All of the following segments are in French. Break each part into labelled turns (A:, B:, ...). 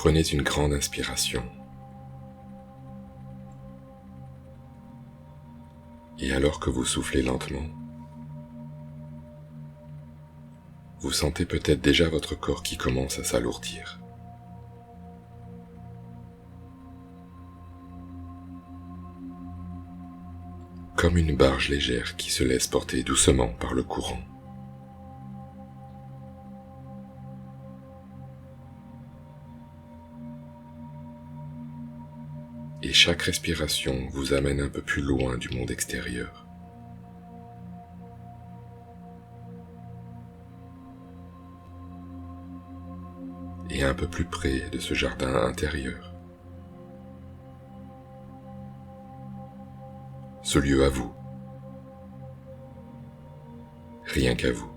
A: Prenez une grande inspiration. Et alors que vous soufflez lentement, vous sentez peut-être déjà votre corps qui commence à s'alourdir. Comme une barge légère qui se laisse porter doucement par le courant. Et chaque respiration vous amène un peu plus loin du monde extérieur. Et un peu plus près de ce jardin intérieur. Ce lieu à vous. Rien qu'à vous.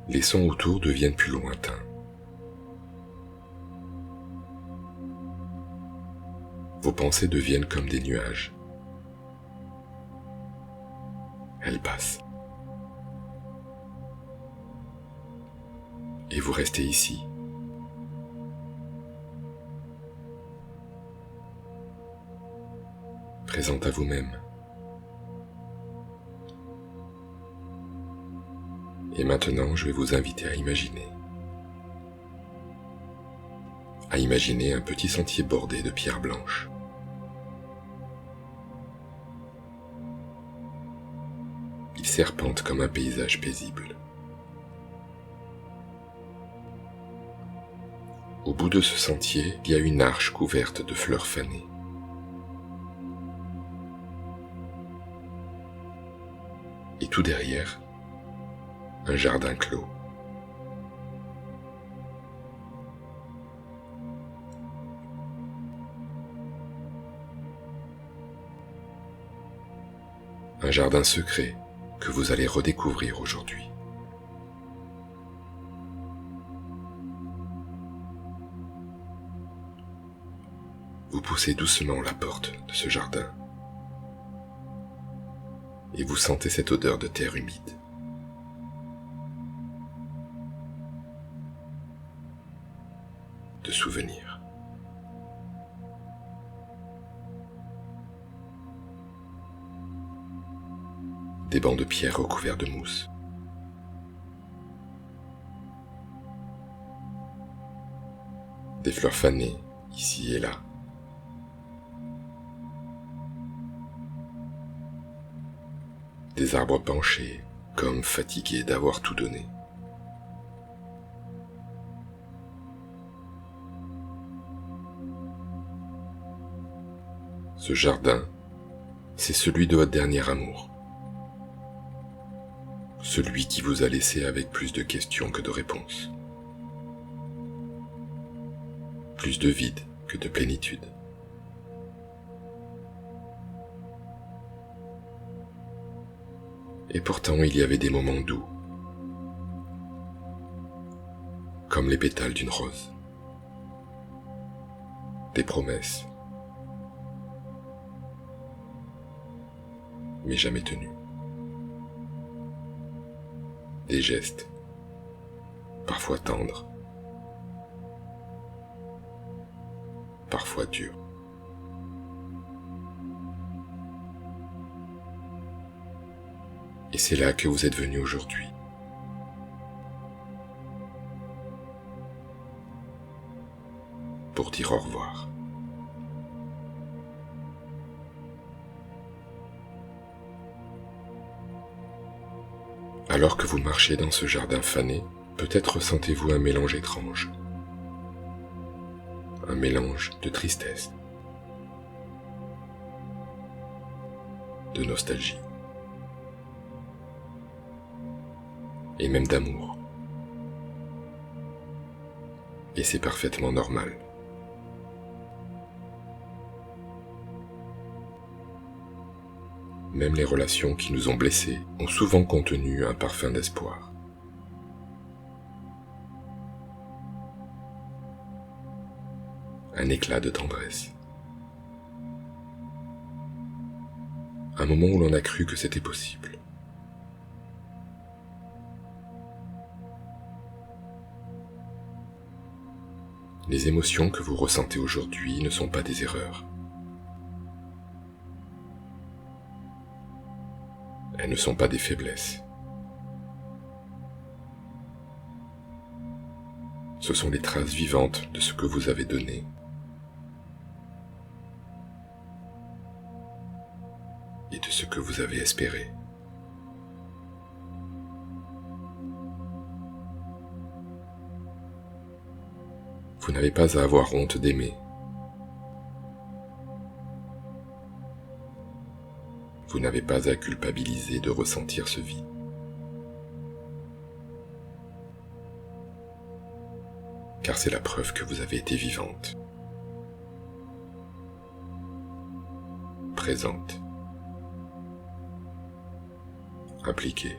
A: Les sons autour deviennent plus lointains. Vos pensées deviennent comme des nuages. Elles passent. Et vous restez ici. Présente à vous-même. Et maintenant, je vais vous inviter à imaginer. À imaginer un petit sentier bordé de pierres blanches. Il serpente comme un paysage paisible. Au bout de ce sentier, il y a une arche couverte de fleurs fanées. Et tout derrière, un jardin clos. Un jardin secret que vous allez redécouvrir aujourd'hui. Vous poussez doucement la porte de ce jardin et vous sentez cette odeur de terre humide. De souvenirs. Des bancs de pierre recouverts de mousse. Des fleurs fanées ici et là. Des arbres penchés, comme fatigués d'avoir tout donné. Ce jardin, c'est celui de votre dernier amour. Celui qui vous a laissé avec plus de questions que de réponses. Plus de vide que de plénitude. Et pourtant, il y avait des moments doux, comme les pétales d'une rose. Des promesses, mais jamais tenues. Des gestes, parfois tendres, parfois durs. Et c'est là que vous êtes venu aujourd'hui. Pour dire au revoir. Alors que vous marchez dans ce jardin fané, peut-être ressentez-vous un mélange étrange. Un mélange de tristesse, de nostalgie, et même d'amour. Et c'est parfaitement normal. Même les relations qui nous ont blessés ont souvent contenu un parfum d'espoir. Un éclat de tendresse. Un moment où l'on a cru que c'était possible. Les émotions que vous ressentez aujourd'hui ne sont pas des erreurs. Elles ne sont pas des faiblesses. Ce sont les traces vivantes de ce que vous avez donné. Et de ce que vous avez espéré. Vous n'avez pas à avoir honte d'aimer. Vous n'avez pas à culpabiliser de ressentir ce vide. Car c'est la preuve que vous avez été vivante, présente, impliquée.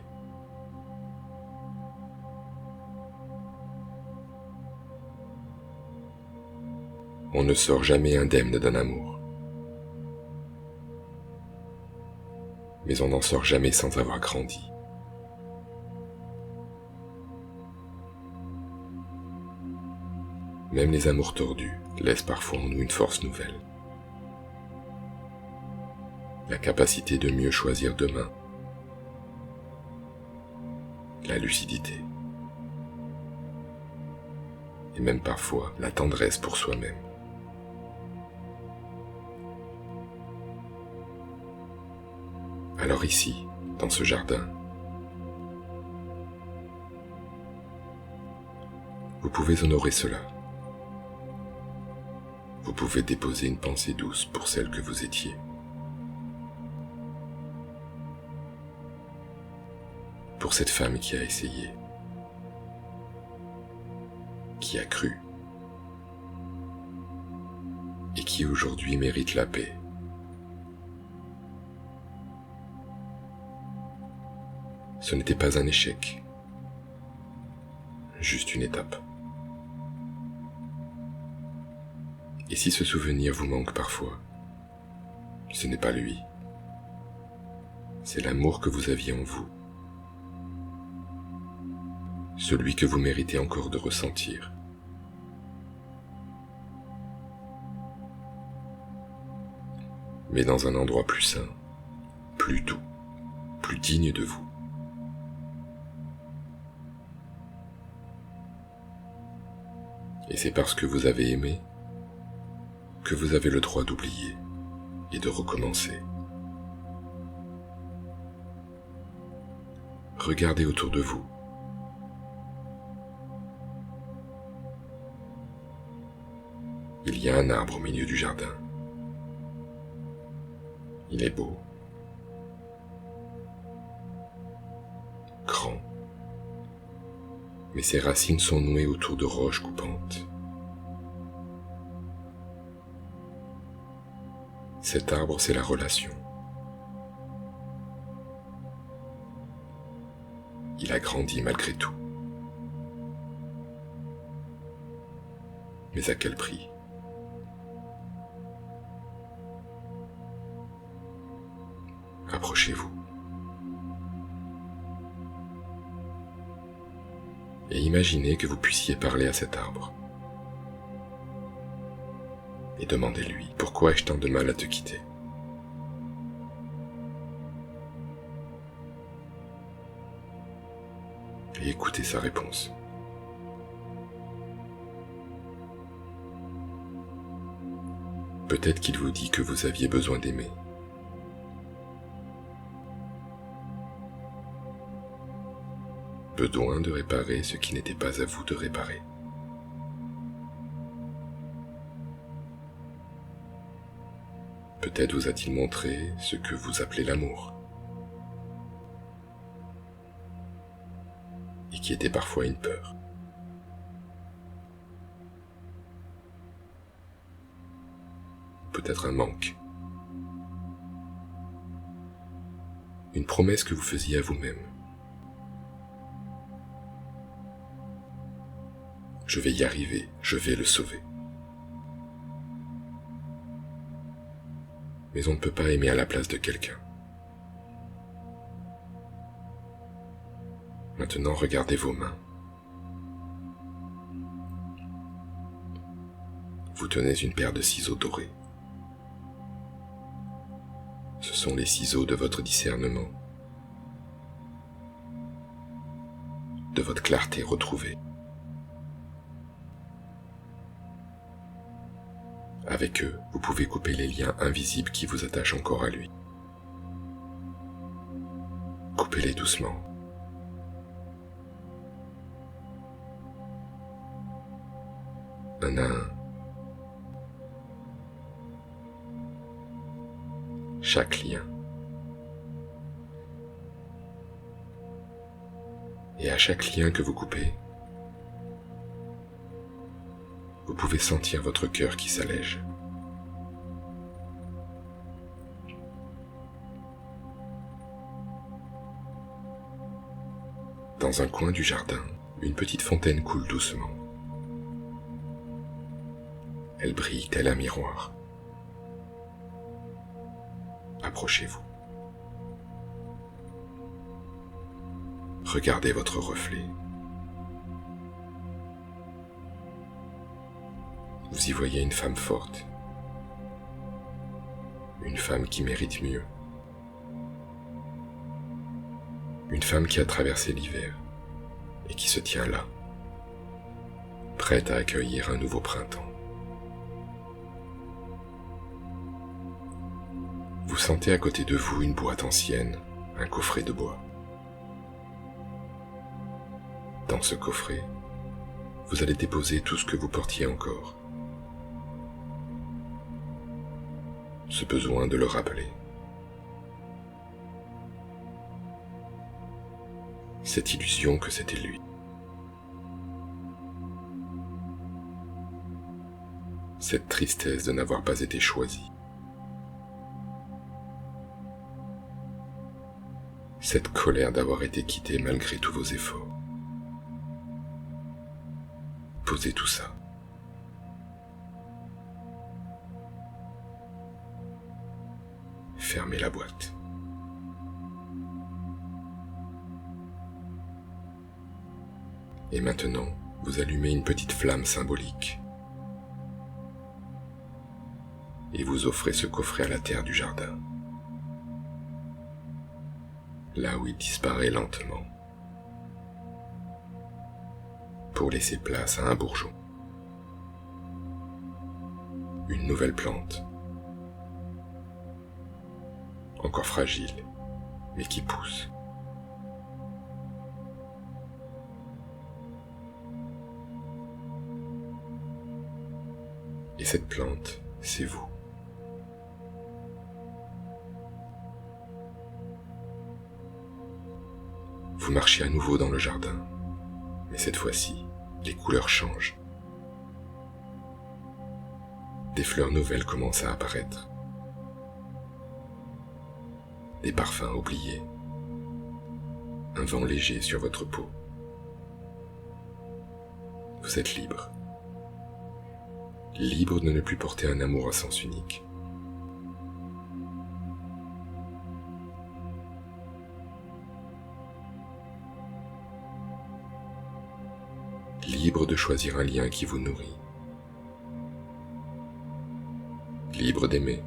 A: On ne sort jamais indemne d'un amour, mais on n'en sort jamais sans avoir grandi. Même les amours tordus laissent parfois en nous une force nouvelle. La capacité de mieux choisir demain. La lucidité. Et même parfois la tendresse pour soi-même. Alors ici, dans ce jardin, vous pouvez honorer cela. Vous pouvez déposer une pensée douce pour celle que vous étiez. Pour cette femme qui a essayé, qui a cru, et qui aujourd'hui mérite la paix. Ce n'était pas un échec, juste une étape. Et si ce souvenir vous manque parfois, ce n'est pas lui, c'est l'amour que vous aviez en vous, celui que vous méritez encore de ressentir. Mais dans un endroit plus sain, plus doux, plus digne de vous. Et c'est parce que vous avez aimé que vous avez le droit d'oublier et de recommencer. Regardez autour de vous. Il y a un arbre au milieu du jardin. Il est beau, grand, mais ses racines sont nouées autour de roches coupantes. Cet arbre, c'est la relation. Il a grandi malgré tout. Mais à quel prix ? Approchez-vous. Et imaginez que vous puissiez parler à cet arbre. Et demandez-lui, pourquoi ai-je tant de mal à te quitter ? Et écoutez sa réponse. Peut-être qu'il vous dit que vous aviez besoin d'aimer. Besoin de réparer ce qui n'était pas à vous de réparer. Peut-être vous a-t-il montré ce que vous appelez l'amour, et qui était parfois une peur. Peut-être un manque, une promesse que vous faisiez à vous-même. Je vais y arriver, je vais le sauver. Mais on ne peut pas aimer à la place de quelqu'un. Maintenant, regardez vos mains. vous tenez une paire de ciseaux dorés. Ce sont les ciseaux de votre discernement, de votre clarté retrouvée. Avec eux, vous pouvez couper les liens invisibles qui vous attachent encore à lui. Coupez-les doucement. Un à un. Chaque lien. Et à chaque lien que vous coupez, vous pouvez sentir votre cœur qui s'allège. Dans un coin du jardin, une petite fontaine coule doucement. Elle brille tel un miroir. Approchez-vous. Regardez votre reflet. Vous y voyez une femme forte, une femme qui mérite mieux, une femme qui a traversé l'hiver et qui se tient là, prête à accueillir un nouveau printemps. Vous sentez à côté de vous une boîte ancienne, un coffret de bois. Dans ce coffret, vous allez déposer tout ce que vous portiez encore. Ce besoin de le rappeler. Cette illusion que c'était lui. Cette tristesse de n'avoir pas été choisi. Cette colère d'avoir été quitté malgré tous vos efforts. Posez tout ça. Fermez la boîte. Et maintenant, vous allumez une petite flamme symbolique. Et vous offrez ce coffret à la terre du jardin. Là où il disparaît lentement. Pour laisser place à un bourgeon. Une nouvelle plante. Encore fragile, mais qui pousse. Et cette plante, c'est vous. Vous marchez à nouveau dans le jardin, mais cette fois-ci, les couleurs changent. Des fleurs nouvelles commencent à apparaître. Des parfums oubliés. Un vent léger sur votre peau. Vous êtes libre. Libre de ne plus porter un amour à sens unique. Libre de choisir un lien qui vous nourrit. Libre d'aimer.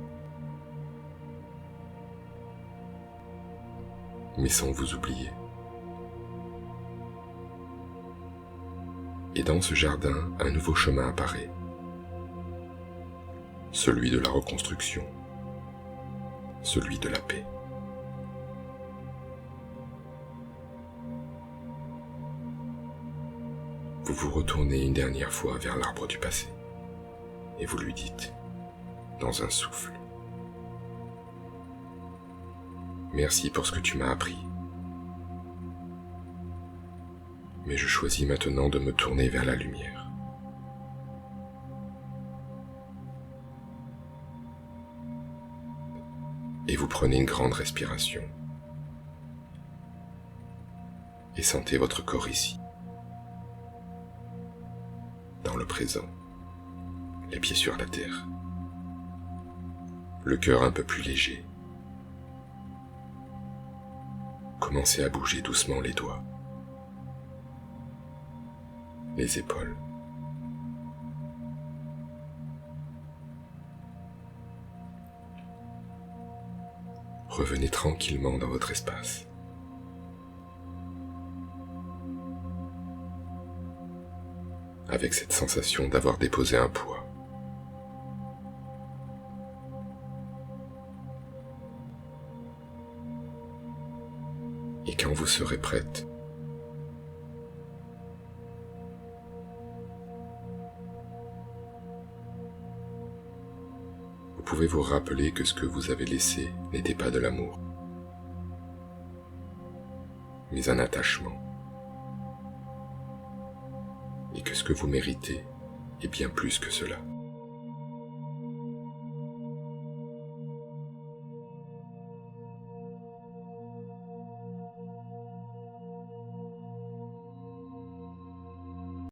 A: Mais sans vous oublier. Et dans ce jardin, un nouveau chemin apparaît. Celui de la reconstruction. Celui de la paix. Vous vous retournez une dernière fois vers l'arbre du passé et vous lui dites, dans un souffle, « Merci pour ce que tu m'as appris. Mais je choisis maintenant de me tourner vers la lumière. » Et vous prenez une grande respiration et sentez votre corps ici. Dans le présent, les pieds sur la terre, le cœur un peu plus léger. Commencez à bouger doucement les doigts, les épaules, revenez tranquillement dans votre espace. Avec cette sensation d'avoir déposé un poids. Et quand vous serez prête, vous pouvez vous rappeler que ce que vous avez laissé n'était pas de l'amour, mais un attachement, et que ce que vous méritez est bien plus que cela.